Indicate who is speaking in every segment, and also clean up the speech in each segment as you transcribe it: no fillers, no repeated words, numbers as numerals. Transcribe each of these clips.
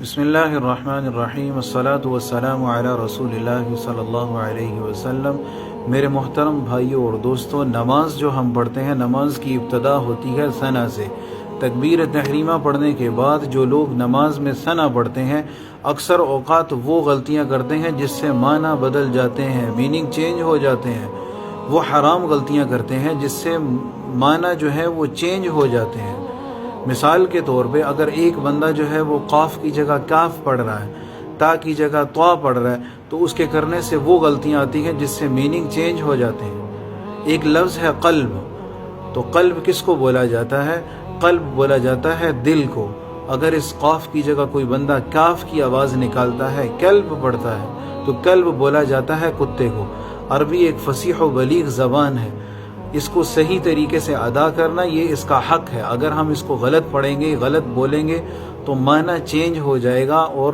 Speaker 1: بسم اللہ الرحمن الرحیم، الصلاۃ والسلام علی رسول اللہ صلی اللہ علیہ وسلم۔ میرے محترم بھائیوں اور دوستوں، نماز جو ہم پڑھتے ہیں، نماز کی ابتدا ہوتی ہے ثنا سے۔ تکبیر تحریمہ پڑھنے کے بعد جو لوگ نماز میں ثنا پڑھتے ہیں، اکثر اوقات وہ غلطیاں کرتے ہیں جس سے معنی بدل جاتے ہیں، میننگ چینج ہو جاتے ہیں۔ وہ حرام غلطیاں کرتے ہیں جس سے معنی جو ہے وہ چینج ہو جاتے ہیں۔ مثال کے طور پہ اگر ایک بندہ جو ہے وہ قاف کی جگہ کاف پڑھ رہا ہے، تا کی جگہ طا پڑھ رہا ہے، تو اس کے کرنے سے وہ غلطیاں آتی ہیں جس سے میننگ چینج ہو جاتے ہیں۔ ایک لفظ ہے قلب، تو قلب کس کو بولا جاتا ہے؟ قلب بولا جاتا ہے دل کو۔ اگر اس قاف کی جگہ کوئی بندہ کاف کی آواز نکالتا ہے، کلب پڑھتا ہے، تو کلب بولا جاتا ہے کتے کو۔ عربی ایک فصیح و بلیغ زبان ہے، اس کو صحیح طریقے سے ادا کرنا یہ اس کا حق ہے۔ اگر ہم اس کو غلط پڑھیں گے، غلط بولیں گے تو معنی چینج ہو جائے گا اور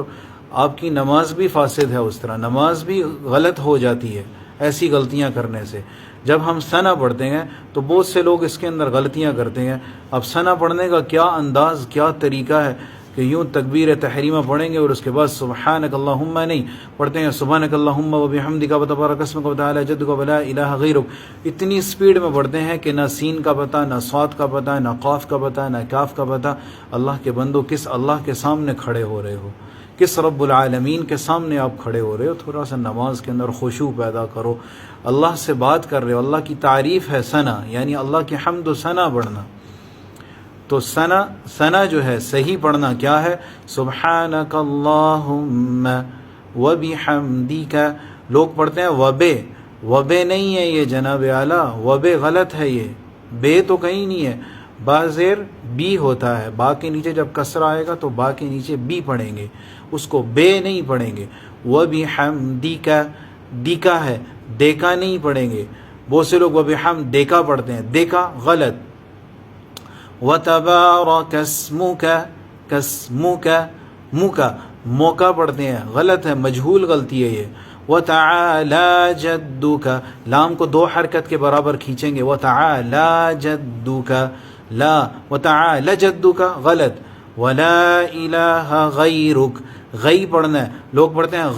Speaker 1: آپ کی نماز بھی فاسد ہے، اس طرح نماز بھی غلط ہو جاتی ہے ایسی غلطیاں کرنے سے۔ جب ہم ثنا پڑھتے ہیں تو بہت سے لوگ اس کے اندر غلطیاں کرتے ہیں۔ اب ثنا پڑھنے کا کیا انداز، کیا طریقہ ہے کہ یوں تکبیر تحریمہ پڑھیں گے اور اس کے بعد سبحانک اللہم نہیں پڑھتے ہیں، سبحانک اللہم و بحمدک و تبارک اسمک و تعالی جدک و لا الہ غیرک۔ اتنی سپیڈ میں پڑھتے ہیں کہ نہ سین کا پتہ، نہ صاد کا پتہ، نہ قاف کا پتہ، نہ کاف کا پتہ۔ اللہ کے بندو، کس اللہ کے سامنے کھڑے ہو رہے ہو؟ کس رب العالمین کے سامنے آپ کھڑے ہو رہے ہو؟ تھوڑا سا نماز کے اندر خشوع پیدا کرو۔ اللہ سے بات کر رہے ہو، اللہ کی تعریف ہے ثنا، یعنی اللہ کی حمد و ثنا پڑھنا۔ تو ثنا جو ہے صحیح پڑھنا کیا ہے؟ سبحانک اللہم وبحمدک۔ لوگ پڑھتے ہیں وبے نہیں ہے یہ جناب اعلیٰ، وبے غلط ہے، یہ بے تو کہیں نہیں ہے، با زیر بی ہوتا ہے۔ با کے نیچے جب کسرہ آئے گا تو با کے نیچے بی پڑھیں گے، اس کو بے نہیں پڑھیں گے۔ وبحمدک دیکا ہے، دیکا نہیں پڑھیں گے۔ بہت سے لوگ وبحمد دیکا پڑھتے ہیں، دیکا غلط۔ وَتَبَارَكَ اسْمُكَ کَاسْمُكَ موکا موقع پڑھتے ہیں، غلط ہے، مجہول غلطی ہے یہ۔ وَتَعَالَى جَدُّكَ لام کو 2 حرکت کے برابر کھینچیں گے، وَتَعَالَى جَدُّكَ لا، وَتَعَالَى جَدُّكَ غلط۔ وَلَا إِلَٰهَ غَيْرُكَ غی پڑھنا ہے، لوگ پڑھتے ہیں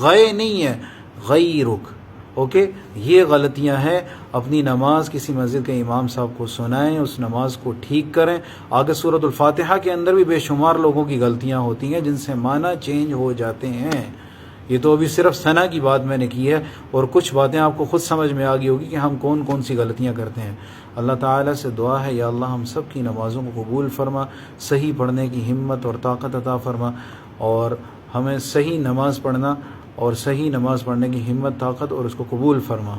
Speaker 1: غے نہیں ہے، غیرک۔ اوکے، یہ غلطیاں ہیں۔ اپنی نماز کسی مسجد کے امام صاحب کو سنائیں، اس نماز کو ٹھیک کریں۔ آگے سورۃ الفاتحہ کے اندر بھی بے شمار لوگوں کی غلطیاں ہوتی ہیں جن سے معنی چینج ہو جاتے ہیں۔ یہ تو ابھی صرف ثنا کی بات میں نے کی ہے، اور کچھ باتیں آپ کو خود سمجھ میں آ گئی ہوگی کہ ہم کون کون سی غلطیاں کرتے ہیں۔ اللہ تعالیٰ سے دعا ہے، یا اللہ ہم سب کی نمازوں کو قبول فرما، صحیح پڑھنے کی ہمت اور طاقت عطا فرما، اور ہمیں صحیح نماز پڑھنا اور صحیح نماز پڑھنے کی ہمت، طاقت اور اس کو قبول فرما۔